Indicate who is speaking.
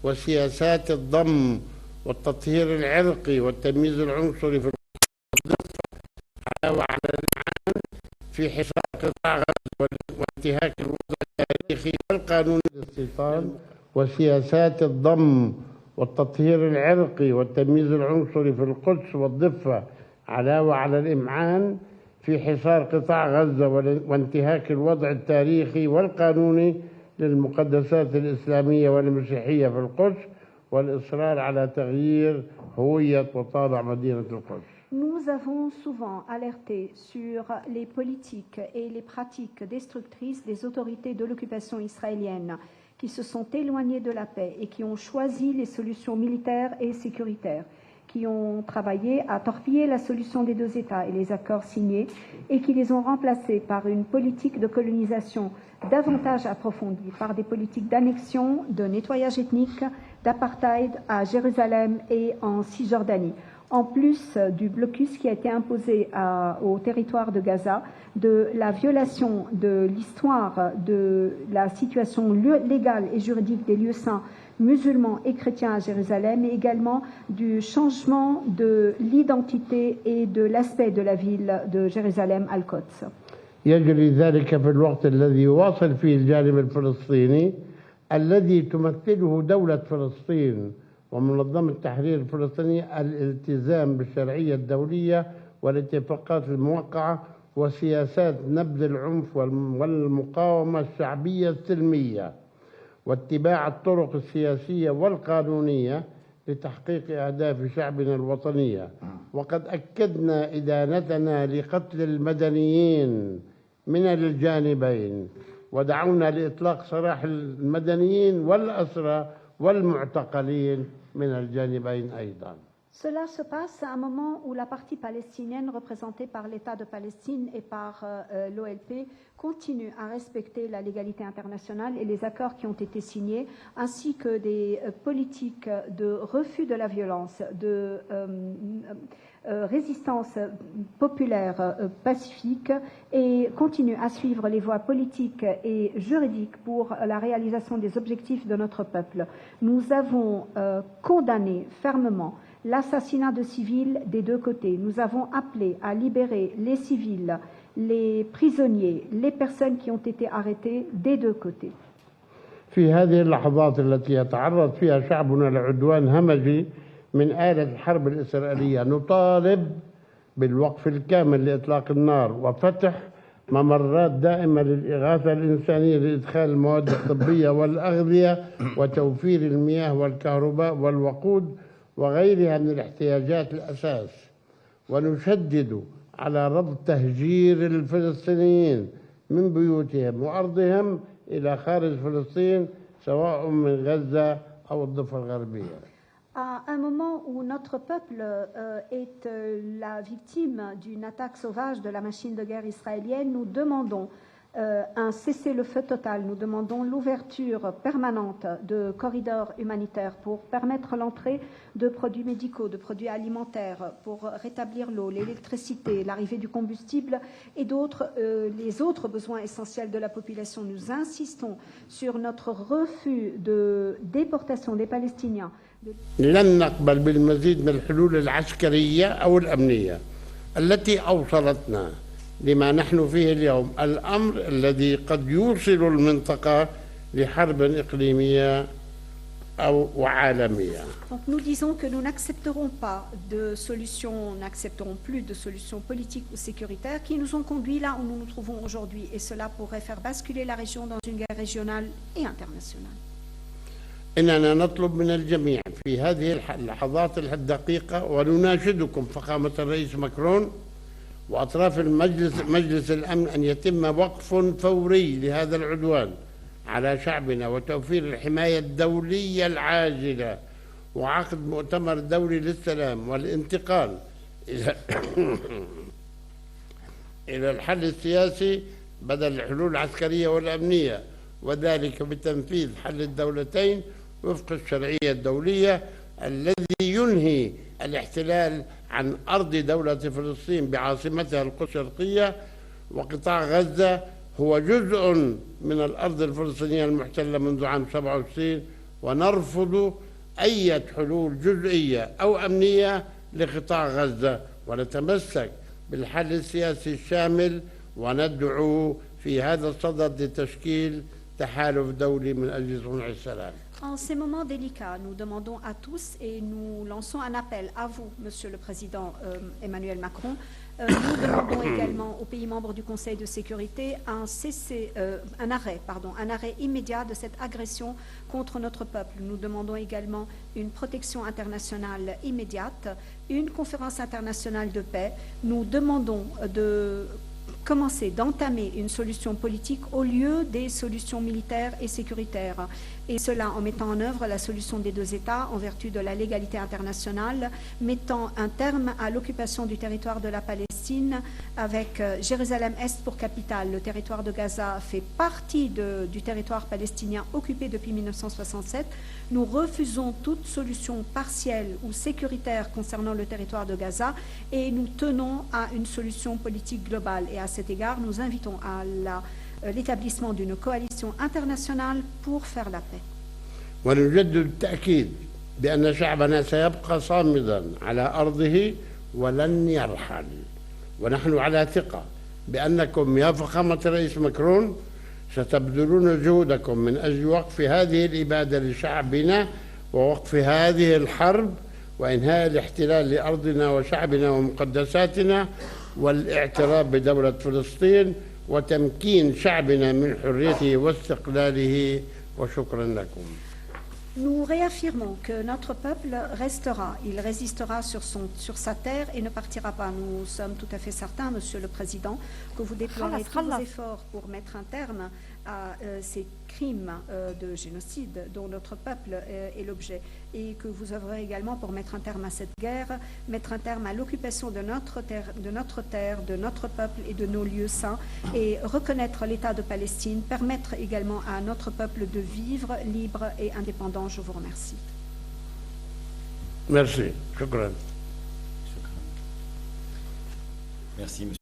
Speaker 1: وسياسات الضم والتطهير العرقي والتمييز العنصري في وعلى في حصار قطاع غزة وانتهاك الوضع التاريخي والقانوني للاستيطان وسياسات الضم والتطهير العرقي والتمييز العنصري في القدس والضفة علاوة على الإمعان في حصار قطاع غزة وانتهاك الوضع التاريخي والقانوني للمقدسات الإسلامية والمسيحية في القدس والإصرار على تغيير هوية وطابع مدينة القدس.
Speaker 2: Nous avons souvent alerté sur les politiques et les pratiques destructrices des autorités de l'occupation israélienne qui se sont éloignées de la paix et qui ont choisi les solutions militaires et sécuritaires, qui ont travaillé à torpiller la solution des deux États et les accords signés et qui les ont remplacés par une politique de colonisation davantage approfondie, par des politiques d'annexion, de nettoyage ethnique, d'apartheid à Jérusalem et en Cisjordanie. En plus du blocus qui a été imposé au territoire de Gaza, de la violation de l'histoire de la situation légale et juridique des lieux saints musulmans et chrétiens à Jérusalem, et également du changement de l'identité et de l'aspect de la ville de Jérusalem al-Quds.
Speaker 1: يجري ذلك في الوقت الذي يواصل فيه الجانب الفلسطيني الذي تمثله دولة فلسطين ومنظمة التحرير الفلسطينية الالتزام بالشرعية الدولية والاتفاقات الموقعة وسياسات نبذ العنف والمقاومة الشعبية السلمية واتباع الطرق السياسية والقانونية لتحقيق أهداف شعبنا الوطنية. وقد أكدنا إدانتنا لقتل المدنيين من الجانبين ودعونا لإطلاق سراح المدنيين والأسرى والمعتقلين من الجانبين أيضا.
Speaker 2: Cela se passe à un moment où la partie palestinienne représentée par l'État de Palestine et par l'OLP continue à respecter la légalité internationale et les accords qui ont été signés, ainsi que des politiques de refus de la violence, de résistance populaire pacifique, et continue à suivre les voies politiques et juridiques pour la réalisation des objectifs de notre peuple. Nous avons condamné fermement l'assassinat de civils des deux côtés. Nous avons appelé à libérer les civils, les prisonniers, les personnes qui ont été arrêtées des deux côtés.
Speaker 1: في هذه اللحظات التي يتعرض فيها شعبنا لعدوان همجي من آلة الحرب الإسرائيلية نطالب بالوقف الكامل لإطلاق النار وفتح ممرات دائمة للإغاثة الإنسانية لإدخال المواد الطبية والأغذية وتوفير المياه والكهرباء والوقود وغيرها من الاحتياجات الأساس. ونشدد على رفض تهجير الفلسطينيين من بيوتهم وأرضهم إلى خارج فلسطين سواء من غزة أو الضفة الغربية.
Speaker 2: À un moment où notre peuple est la victime d'une attaque sauvage de la machine de guerre israélienne, nous demandons un cessez-le-feu total. Nous demandons l'ouverture permanente de corridors humanitaires pour permettre l'entrée de produits médicaux, de produits alimentaires, pour rétablir l'eau, l'électricité, l'arrivée du combustible et d'autres, les autres besoins essentiels de la population. Nous insistons sur notre refus de déportation des Palestiniens.
Speaker 1: لن نقبل بالمزيد من الحلول العسكرية أو الأمنية التي أوصلتنا لما نحن فيه اليوم، الأمر الذي قد يوصل المنطقة لحرب إقليمية أو وعالمية.
Speaker 2: Donc nous disons que nous n'accepterons pas de solutions, n'accepterons plus de solutions politiques ou sécuritaires qui nous ont conduits là où nous nous trouvons aujourd'hui, et cela pourrait faire basculer la région dans une guerre régionale et internationale.
Speaker 1: إننا نطلب من الجميع في هذه اللحظات الدقيقة ونناشدكم فخامة الرئيس ماكرون وأطراف مجلس الأمن أن يتم وقف فوري لهذا العدوان على شعبنا وتوفير الحماية الدولية العاجلة وعقد مؤتمر دولي للسلام والانتقال إلى الحل السياسي بدل الحلول العسكرية والأمنية، وذلك بتنفيذ حل الدولتين وفق الشرعية الدولية الذي ينهي الاحتلال عن أرض دولة فلسطين بعاصمتها القدس الشرقية، وقطاع غزة هو جزء من الأرض الفلسطينية المحتلة منذ عام 67 ونرفض أي حلول جزئية أو أمنية لقطاع غزة، ونتمسك بالحل السياسي الشامل، وندعو في هذا الصدد لتشكيل تحالف دولي من أجل صنع السلام.
Speaker 2: En ces moments délicats, nous demandons à tous et nous lançons un appel à vous, Monsieur le Président Emmanuel Macron. Nous demandons également aux pays membres du Conseil de sécurité un arrêt immédiat de cette agression contre notre peuple. Nous demandons également une protection internationale immédiate, une conférence internationale de paix. Nous demandons d'entamer une solution politique au lieu des solutions militaires et sécuritaires. Et cela en mettant en œuvre la solution des deux États en vertu de la légalité internationale, mettant un terme à l'occupation du territoire de la Palestine avec Jérusalem-Est pour capitale. Le territoire de Gaza fait partie du territoire palestinien occupé depuis 1967. Nous refusons toute solution partielle ou sécuritaire concernant le territoire de Gaza et nous tenons à une solution politique globale. Et à cet égard, nous invitons à l'établissement d'une coalition internationale pour faire la paix.
Speaker 1: ونجدد التأكيد بأن شعبنا سيبقى صامدا على أرضه ولن يرحل، ونحن على ثقة بأنكم يا فخامة الرئيس ماكرون ستبذلون جهودكم من أجل وقف هذه الإبادة لشعبنا ووقف هذه الحرب وإنهاء الاحتلال لأرضنا وشعبنا ومقدساتنا والاعتراف بدولة فلسطين وتمكين شعبنا من حريته واستقلاله، وشكرا لكم.
Speaker 2: Nous réaffirmons que notre peuple restera, il résistera sur sa terre et ne partira pas. Nous sommes tout à fait certains, Monsieur le Président, que vous déploierez tous vos efforts pour mettre un terme à ces crimes de génocide dont notre peuple est l'objet, et que vous œuvrez également pour mettre un terme à cette guerre, mettre un terme à l'occupation de notre terre, de notre peuple et de nos lieux saints, et reconnaître l'État de Palestine, permettre également à notre peuple de vivre libre et indépendant. Je vous remercie.
Speaker 1: Merci. Shukran.
Speaker 3: Merci, Monsieur.